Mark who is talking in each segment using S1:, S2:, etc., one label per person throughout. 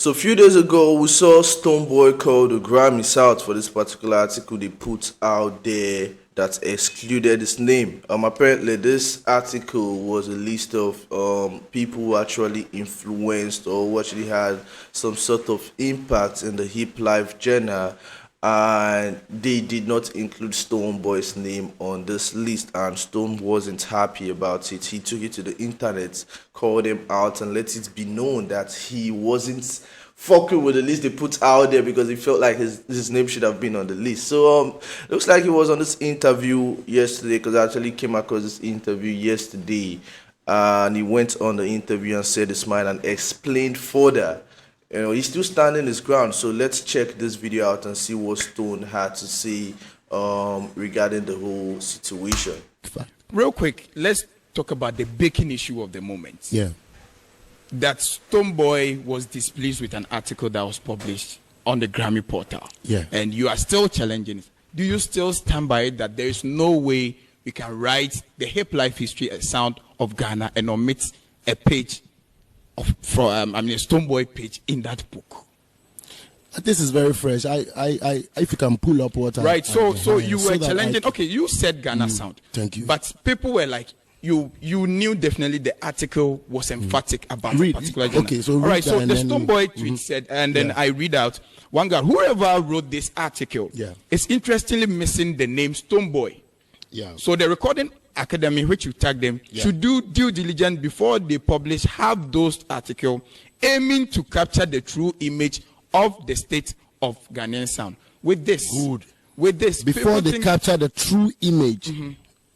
S1: So a few days ago, we saw Stonebwoy call the Grammys out for this particular article they put out there that excluded his name. Apparently, this article was a list of people who actually influenced or who actually had some sort of impact in the hip life genre, and they did not include Stonebwoy's name on this list, and Stone wasn't happy about it. He took it to the internet, called him out, and let it be known that he wasn't fucking with the list they put out there because he felt like his name should have been on the list. So looks like he was on this interview yesterday, because I actually came across this interview yesterday, and he went on the interview and said his mind and explained further. You know, he's still standing his ground. So let's check this video out and see what Stone had to say regarding the whole situation.
S2: Real quick, let's talk about the baking issue of the moment.
S3: Yeah.
S2: That Stonebwoy was displeased with an article that was published on the Grammy portal.
S3: Yeah.
S2: And you are still challenging it. Do you still stand by it that there is no way we can write the hip life history and sound of Ghana and omit a page from a Stonebwoy page in that book?
S3: This is very fresh. If you can pull up what
S2: right. So you were challenging. Okay, you said Ghana sound.
S3: Thank you.
S2: But people were like, you knew definitely the article was emphatic about a particular genre.
S3: Okay, so
S2: all right. So the
S3: then
S2: Stonebwoy tweet said, and then I read out one guy, whoever wrote this article, is interestingly missing the name Stonebwoy.
S3: Yeah.
S2: So the Recording Academy, which you tagged them, should do due diligence before they publish have those articles aiming to capture the true image of the state of Ghanaian sound. With this,
S3: before they capture the true image.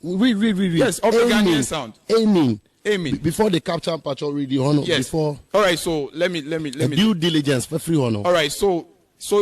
S3: Read.
S2: Yes, of the Ghanaian sound. Aiming.
S3: Before they capture Patrol Radio Honor.
S2: Yes.
S3: Before.
S2: All right. So let me.
S3: Due diligence for free honor.
S2: All right. So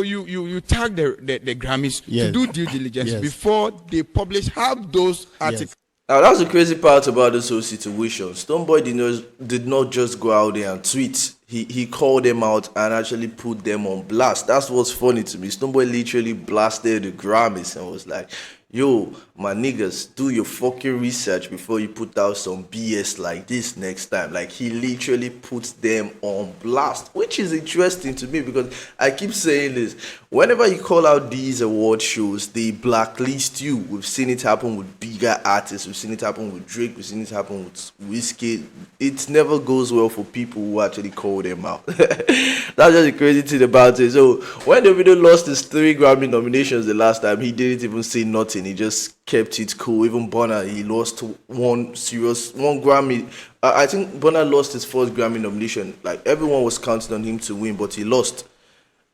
S2: you tag the Grammys to do due diligence before they publish have those articles.
S1: Now that's the crazy part about this whole situation. Stonebwoy did not just go out there and tweet. He called them out and actually put them on blast. That's what's funny to me. Stonebwoy literally blasted the Grammys and was like, yo, my niggas, do your fucking research before you put out some BS like this next time. Like, he literally puts them on blast, which is interesting to me because I keep saying this. Whenever you call out these award shows, they blacklist you. We've seen it happen with bigger artists. We've seen it happen with Drake. We've seen it happen with Whiskey. It never goes well for people who actually call them out. That's just the crazy thing about it. So when Davido lost his 3 Grammy nominations the last time, he didn't even say nothing. He just kept it cool. Even Bonner, he lost one Grammy. I think Bonner lost his 4th Grammy nomination. Like, everyone was counting on him to win, but he lost.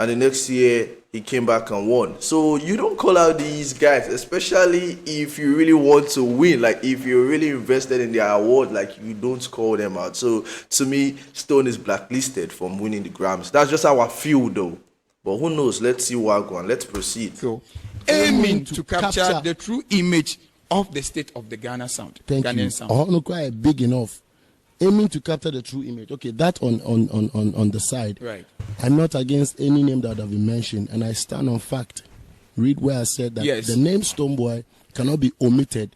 S1: And the next year, he came back and won. So you don't call out these guys, especially if you really want to win. Like, if you're really invested in their award, like, you don't call them out. So to me, Stone is blacklisted from winning the Grammys. That's just how I feel, though. But who knows? Let's see what goes on. Let's proceed.
S2: So, aiming to capture the true image of the state of the Ghana sound.
S3: Ghanaian sound. Oh, no, quite big enough. Aiming to capture the true image. Okay, that on the side.
S2: Right.
S3: I'm not against any name that have been mentioned, and I stand on fact. Read where I said that the name Stonebwoy cannot be omitted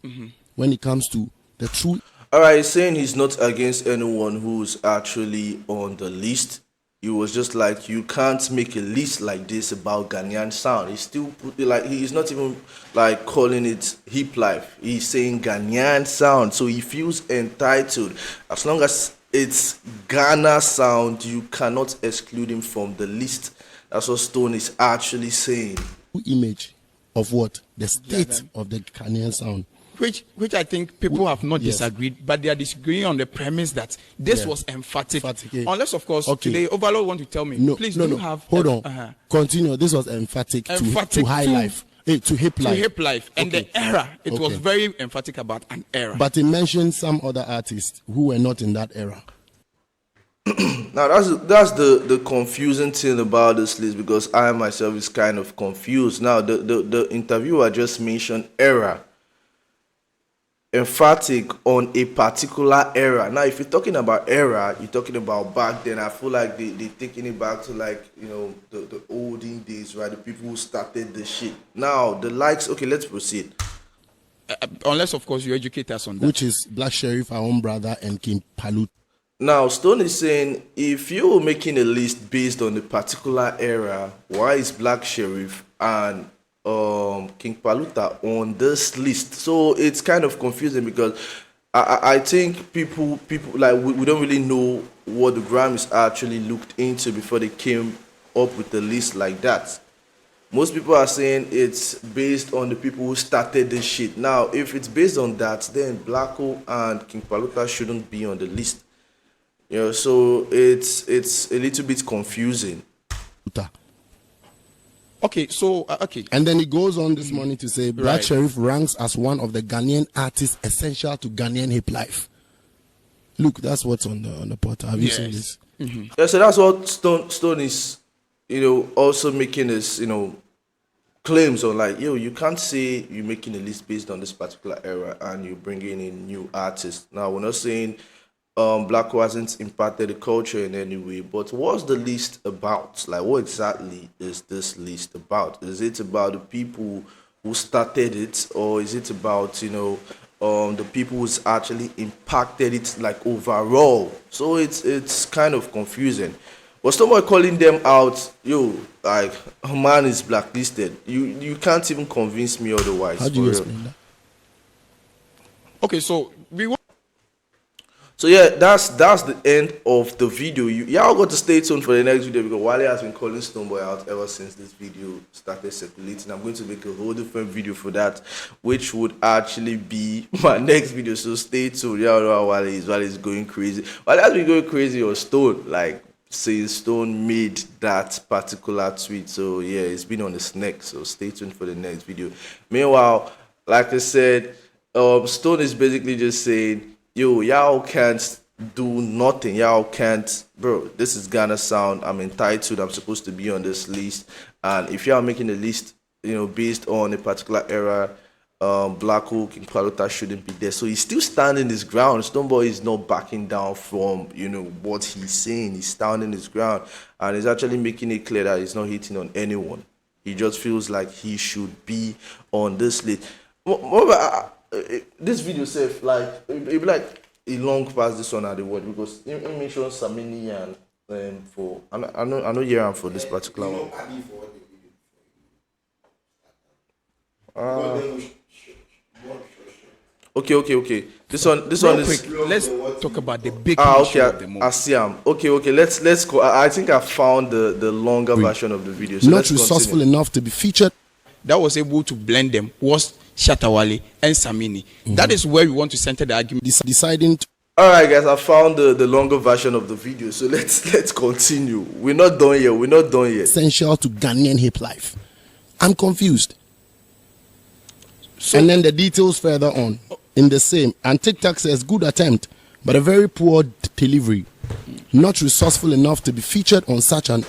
S3: when it comes to the true.
S1: All right, he's saying he's not against anyone who's actually on the list. He was just like, you can't make a list like this about Ghanaian sound. He's still he's not even like calling it hip life. He's saying Ghanaian sound. So he feels entitled. As long as it's Ghana sound, you cannot exclude him from the list. That's what Stone is actually saying.
S3: Image of what? The state of the Ghanaian sound.
S2: Which I think people have not disagreed, but they are disagreeing on the premise that this was emphatic. Unless, of course, today Overlord want to tell me, please, do you have...
S3: Hold on. Continue. This was emphatic to high life. To hip life.
S2: To hip life. And the era, it was very emphatic about an era.
S3: But he mentioned some other artists who were not in that era.
S1: Now that's the confusing thing about this list, because I myself is kind of confused. Now the interviewer just mentioned era. Emphatic on a particular era. Now, if you're talking about era, you're talking about back then. I feel like they're taking it back to, like, you know, the olden days, right? The people who started the shit. Now, the likes. Okay, let's proceed.
S2: Unless, of course, you educate us on that.
S3: Which is Black Sheriff, our own brother, and King Palut.
S1: Now, Stone is saying if you're making a list based on a particular era, why is Black Sheriff and King Paluta on this list? So it's kind of confusing because I think people like we don't really know what the Grammys actually looked into before they came up with a list like that. Most people are saying it's based on the people who started this shit. Now, if it's based on that, then Blacko and King Paluta shouldn't be on the list. So it's a little bit confusing.
S2: Okay, so okay.
S3: And then he goes on this morning to say Black Sheriff ranks as one of the Ghanaian artists essential to Ghanaian hip life. Look, that's what's on the portal. Have you seen this?
S1: Mm-hmm. Yeah, so that's what Stone is, also making this, claims on, like, you can't say you're making a list based on this particular era and you're bringing in new artists. Now, we're not saying Blacko hasn't impacted the culture in any way, but what's the list about? Like, what exactly is this list about? Is it about the people who started it, or is it about the people who's actually impacted it, like, overall? So it's kind of confusing. But Stonebwoy calling them out, like, a man is blacklisted. You can't even convince me otherwise.
S3: How do you explain that?
S2: Okay, so
S1: So yeah, that's the end of the video. Y'all got to stay tuned for the next video because Wale has been calling Stonebwoy out ever since this video started circulating. I'm going to make a whole different video for that, which would actually be my next video. So stay tuned. Y'all know how Wale is going crazy. Wale has been going crazy on Stone, like since Stone made that particular tweet. So yeah, it's been on his neck. So stay tuned for the next video. Meanwhile, like I said, Stone is basically just saying, y'all can't do nothing. Y'all can't, bro. This is Ghana sound. I'm entitled. I'm supposed to be on this list. And if y'all making a list, based on a particular era, Blacko, King Paluta shouldn't be there. So he's still standing his ground. Stonebwoy is not backing down from, what he's saying. He's standing his ground. And he's actually making it clear that he's not hitting on anyone. He just feels like he should be on this list. Moreover, this video safe, like, it be like a long past this one at the word because he mentioned Samini and for I know Yeram for this particular one. Okay. This one is
S2: quick. Let's talk about the big
S1: okay.
S2: of the movie.
S1: I see him. Okay. Let's go. I think I found the longer version of the video. So
S3: not resourceful enough to be featured.
S2: That was able to blend them was Shatawale and Samini. That is where we want to center the argument.
S3: Deciding to.
S1: All right, guys, I found the longer version of the video. So let's continue. We're not done yet.
S3: Essential to Ghanaian hip life. I'm confused. So, and then the details further on in the same. And TikTok says good attempt, but a very poor delivery. Not resourceful enough to be featured on such a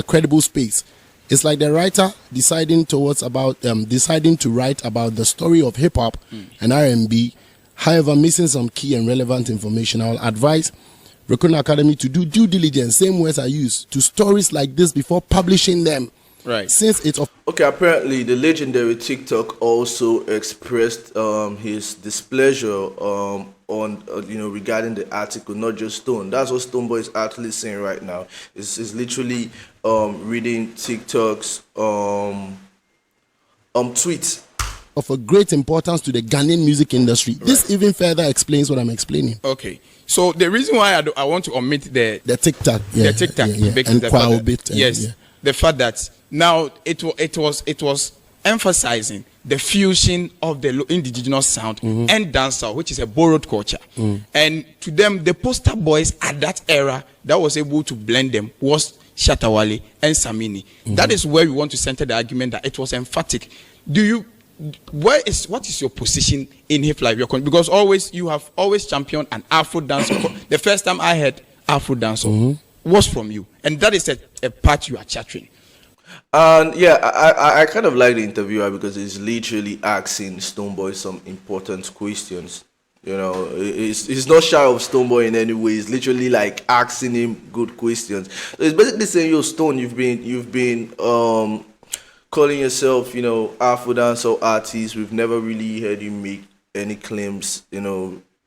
S3: credible space. It's like the writer deciding to write about the story of hip hop and R&B, however missing some key and relevant information. I'll advise Recruitment Academy to do due diligence, same words I use, to stories like this before publishing them.
S2: Right.
S3: Since it's
S1: okay, apparently the legendary TikTok also expressed his displeasure on regarding the article, not just Stone. That's what Stonebwoy is actually saying right now. Is literally reading TikTok's tweets
S3: of a great importance to the Ghanaian music industry. Right. This even further explains what I'm explaining.
S2: Okay. So the reason why I want to omit the
S3: TikTok,
S2: the TikTok,
S3: and
S2: the fact that now it was emphasizing the fusion of the indigenous sound and dancehall, which is a borrowed culture. And to them, the poster boys at that era that was able to blend them was Shatawale and Samini. That is where we want to center the argument that it was emphatic. What is your position in hip life? Because you have always championed an Afro dance. The first time I heard Afro dance was from you, and that is a part you are chattering.
S1: And yeah, I kind of like the interviewer because he's literally asking Stonebwoy some important questions. He's not shy of Stonebwoy in any way. He's literally like asking him good questions. So it's basically saying, "Yo, Stone, you've been calling yourself, Afro dancehall artist. We've never really heard you make any claims,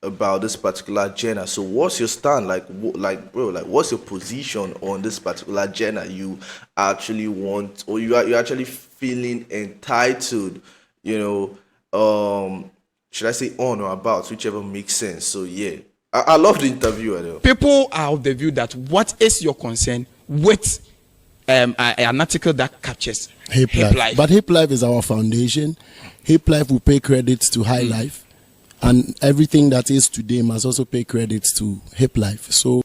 S1: about this particular genre. So what's your stand? Like, bro, like, what's your position on this particular genre you actually want, or you're actually feeling entitled, you know, should I say on or about, whichever makes sense. So yeah, I love the interview. I know.
S2: People are of the view that what is your concern with an article that captures
S3: Hip life. But hip life is our foundation. Hip life will pay credits to high life, and everything that is today must also pay credits to hip life. So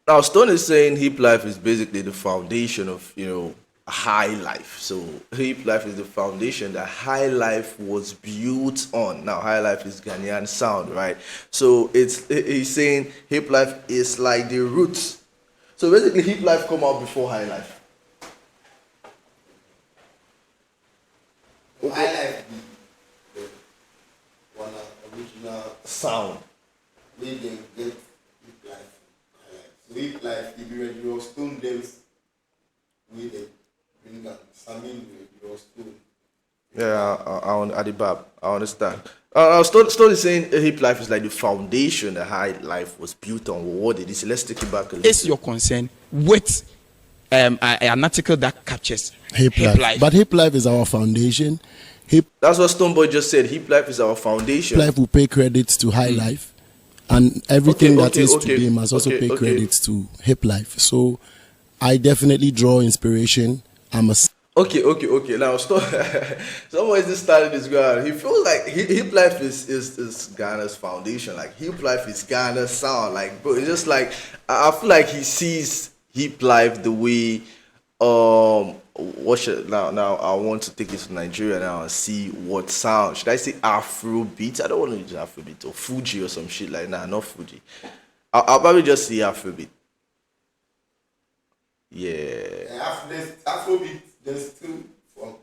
S1: now Stone is saying hip life is basically the foundation of, you know, high life. So hip life is the foundation that high life was built on. Now high life is Ghanaian sound, right? So he's saying hip life is like the roots. So basically hip life come out before high life.
S3: I like the one original
S1: Sound.
S3: we didn't get hip life. So hip life, if you were stone dance with the bring up Samin with your stone.
S1: Yeah, on Adibab, I understand. Stone is saying hip life is like the foundation that high life was built on. What did he say? Let's take it back a little.
S2: Is your concern with an article that captures
S3: Hip life. But hip life is our foundation.
S1: That's what Stonebwoy just said. Hip life is our foundation.
S3: Hip life will pay credits to high life, and everything that is today must also pay credits to hip life. So I definitely draw inspiration.
S1: Okay. Now, someone is just starting this guy. He feels like hip life is Ghana's foundation. Like hip life is Ghana's sound. Like, bro, it's just like I feel like he sees hip life the way what should now I want to take it to Nigeria now and see what sound. Should I say Afrobeat? I don't want to use Afrobeat or Fuji or some shit like that. Not Fuji. I'll probably just say Afrobeat. Yeah.
S3: Afrobeat, there's still from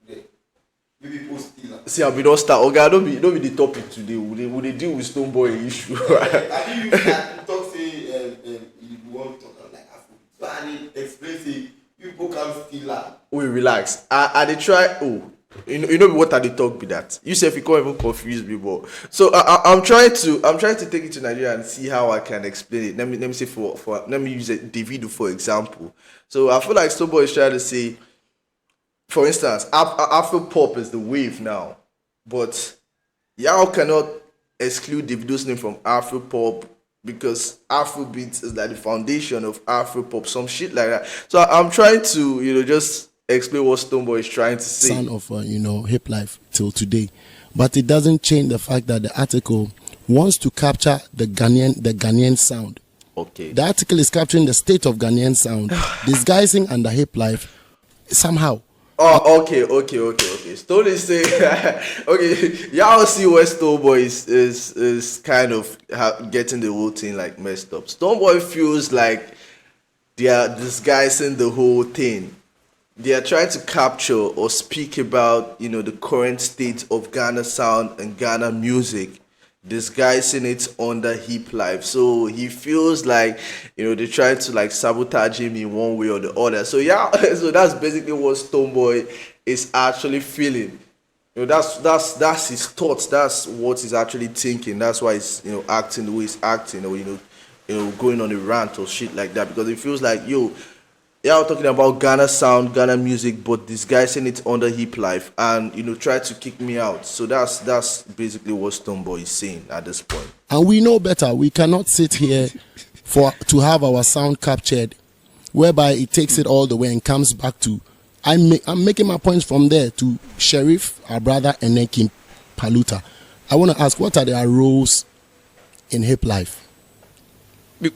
S3: the people still.
S1: See, we don't start. Okay, don't be the topic today. Will they deal with Stonebwoy issue?
S3: I mean, you can talk say you want to talk like Afrobeat. So I explain say people come still.
S1: We relax. I they try. Oh, you know what are they talk be that? You say if you can't even confuse me, but so I'm trying to take it to Nigeria and see how I can explain it. Let me say let me use Davido for example. So I feel like Stonebwoy is trying to say, for instance, Afro pop is the wave now, but y'all cannot exclude Davido's name from Afro pop because Afrobeat is like the foundation of Afro pop, some shit like that. So I'm trying to just explain what Stonebwoy is trying to say.
S3: Son of hip life till today, but it doesn't change the fact that the article wants to capture the Ghanaian sound.
S1: Okay.
S3: The article is capturing the state of Ghanaian sound, disguising under hip life somehow.
S1: Oh, okay. Stone is saying, okay, y'all see where Stonebwoy is kind of getting the whole thing like messed up. Stonebwoy feels like they are disguising the whole thing. They are trying to capture or speak about, the current state of Ghana sound and Ghana music, disguising it under hip life. So he feels like, they try to like sabotage him in one way or the other. So yeah, so that's basically what Stonebwoy is actually feeling. That's his thoughts. That's what he's actually thinking. That's why he's acting the way he's acting, or going on a rant or shit like that, because it feels like y'all talking about Ghana sound, Ghana music, but disguising it under hip life and try to kick me out. So that's basically what Stonebwoy is saying at this point.
S3: And we know better. We cannot sit here to have our sound captured, whereby it takes it all the way and comes back to. I'm making my points from there to Sheriff, our brother, and then King Paluta. I want to ask, what are their roles in hip life?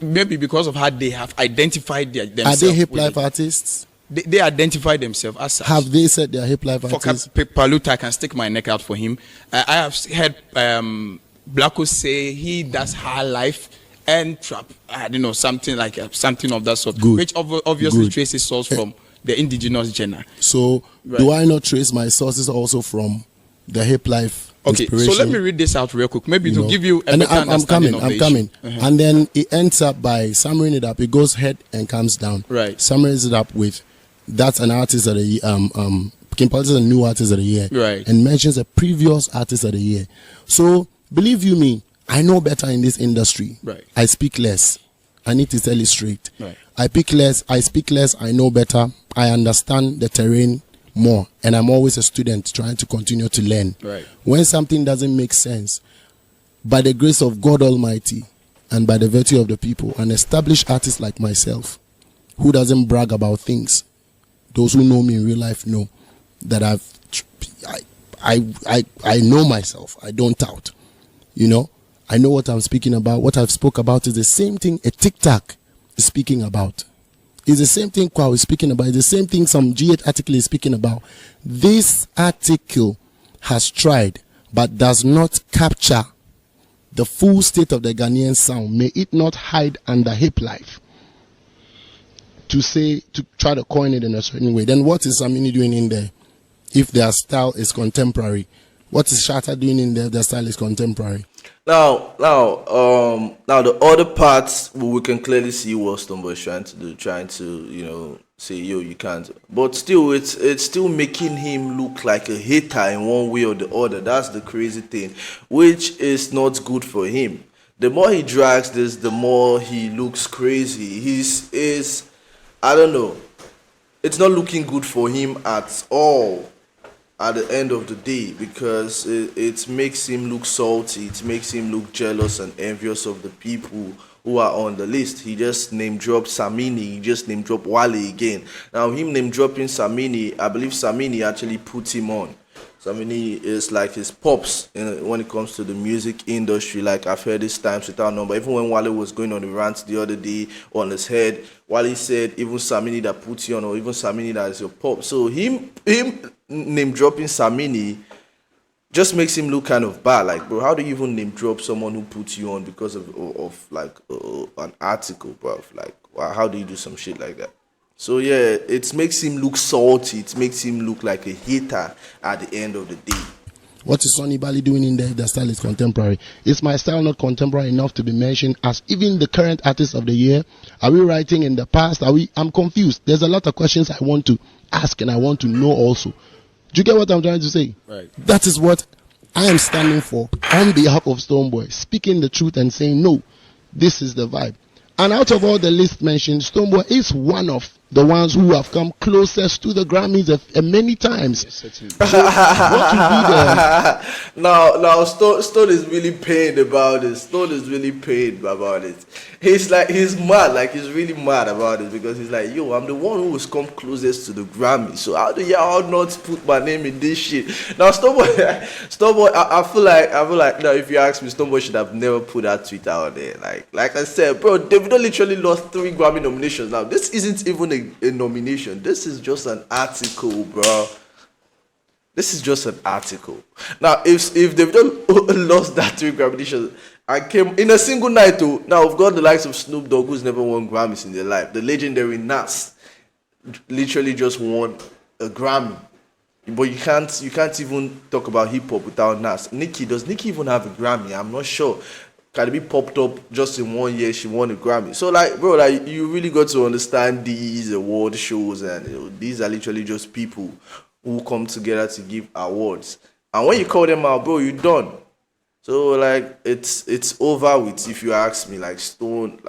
S2: Maybe because of how they have identified themselves.
S3: Are they hip life artists?
S2: They identify themselves as such.
S3: Have they said they are hip life artists?
S2: For Paluta, I can stick my neck out for him. I have heard Blacko say he does high life and trap. I don't know, something like something of that sort.
S3: Good.
S2: Which obviously traces source from the indigenous genre.
S3: So do I not trace my sources also from the hip life?
S2: Okay, so let me read this out real quick, maybe to give you a better understanding of the issue.
S3: I'm coming. And then it ends up by summing it up. It goes head and comes down.
S2: Right.
S3: Summaries it up with, that's an artist of the year. King Paluta is a new artist of the year.
S2: Right.
S3: And mentions a previous artist of the year. So believe you me, I know better in this industry.
S2: Right.
S3: I speak less. I need to tell you straight.
S2: Right.
S3: I speak less. I know better. I understand the terrain more. And I'm always a student trying to continue to learn.
S2: Right.
S3: When something doesn't make sense, by the grace of God Almighty and by the virtue of the people, an established artist like myself, who doesn't brag about things, those who know me in real life know that I know myself. I don't doubt. You know, I know what I'm speaking about. What I've spoke about is the same thing a TikTok is speaking about. It's the same thing Kwa is speaking about. It's the same thing some G8 article is speaking about. This article has tried but does not capture the full state of the Ghanaian sound. May it not hide under hip life to try to coin it in a certain way. Then what is Samini doing in there if their style is contemporary? What is Shatta doing in there if their style is contemporary?
S1: Now, the other parts we can clearly see what Stonebwoy is trying to say, yo, you can't. But still, it's still making him look like a hater in one way or the other. That's the crazy thing, which is not good for him. The more he drags this, the more he looks crazy. I don't know. It's not looking good for him at all at the end of the day, because it makes him look salty, it makes him look jealous and envious of the people who are on the list. He just name dropped Samini, he just name dropped Wale again. Now him name dropping Samini, I believe Samini actually put him on. Samini is like his pops when it comes to the music industry. Like I've heard this times without number. Even when Wale was going on the rant the other day on his head, Wale said even Samini that puts you on, or even Samini that is your pop. So him name dropping Samini just makes him look kind of bad. Like, bro, how do you even name drop someone who puts you on because of like an article, bro? Like, how do you do some shit like that? So yeah, it makes him look salty. It makes him look like a hater at the end of the day.
S3: What is Sonny Bali doing in there if the style is contemporary? Is my style not contemporary enough to be mentioned as even the current artist of the year? Are we writing in the past? I'm confused. There's a lot of questions I want to ask and I want to know also. Do you get what I'm trying to say?
S2: Right.
S3: That is what I am standing for on behalf of Stonebwoy, speaking the truth and saying, no, this is the vibe. And out of all the list mentioned, Stonebwoy is one of the ones who have come closest to the Grammys many times.
S2: Yes, certainly.
S3: So what will be the...
S1: Now, Stone is really pained about it. Stone is really pained about it. He's mad, like he's really mad about it, because he's like, yo, I'm the one who has come closest to the Grammy. So how do y'all not put my name in this shit? Now, Stonebwoy, I feel like, now if you ask me, Stonebwoy should have never put that tweet out there. Like I said, bro, Davido literally lost 3 Grammy nominations. Now, this isn't even a nomination. This is just an article, bro. This is just an article. Now, if Davido lost that 3 Grammy nominations, I came in a single night too. Now we've got the likes of Snoop Dogg, who's never won Grammys in their life. The legendary Nas literally just won a Grammy. But you can't even talk about hip hop without Nas. Does Nicki even have a Grammy? I'm not sure. Cardi B popped up just in 1 year, she won a Grammy. So like, bro, like you really got to understand these award shows, and these are literally just people who come together to give awards. And when you call them out, bro, you're done. So like it's over with, if you ask me. Like Stone,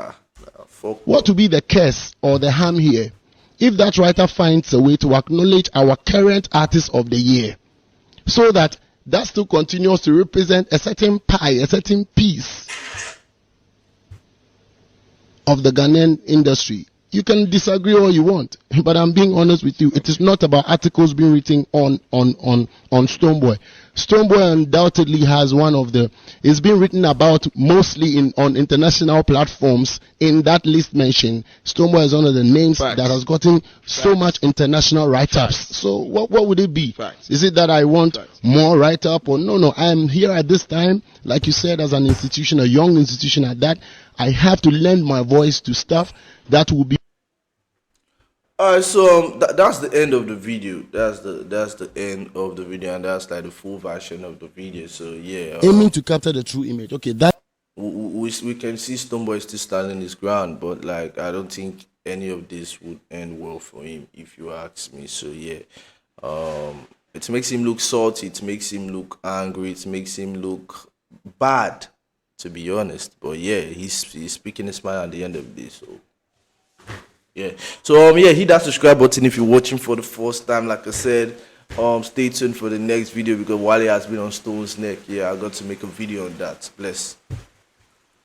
S1: fuck.
S3: What will be the curse or the harm here if that writer finds a way to acknowledge our current artist of the year, so that still continues to represent a certain pie, a certain piece of the Ghanaian industry? You can disagree all you want, but I'm being honest with you. It is not about articles being written on Stonebwoy. Stonebwoy undoubtedly has it's been written about mostly on international platforms. In that list mentioned, Stonebwoy is one of the names that has gotten so much international write-ups. So what would it be? Is it that I want more write-up, or no? I am here at this time, like you said, as an institution, a young institution at that. I have to lend my voice to stuff that will be.
S1: Alright, so that's the end of the video. That's the end of the video, and that's like the full version of the video. So yeah,
S3: aiming to capture the true image. Okay, that
S1: we can see Stonebwoy still standing his ground, but like I don't think any of this would end well for him, if you ask me. So yeah, it makes him look salty. It makes him look angry. It makes him look bad to be honest. But yeah, he's speaking his mind at the end of the day. So yeah. So yeah, hit that subscribe button if you're watching for the first time. Like I said, stay tuned for the next video because Wale has been on Stone's neck. Yeah, I got to make a video on that. Bless.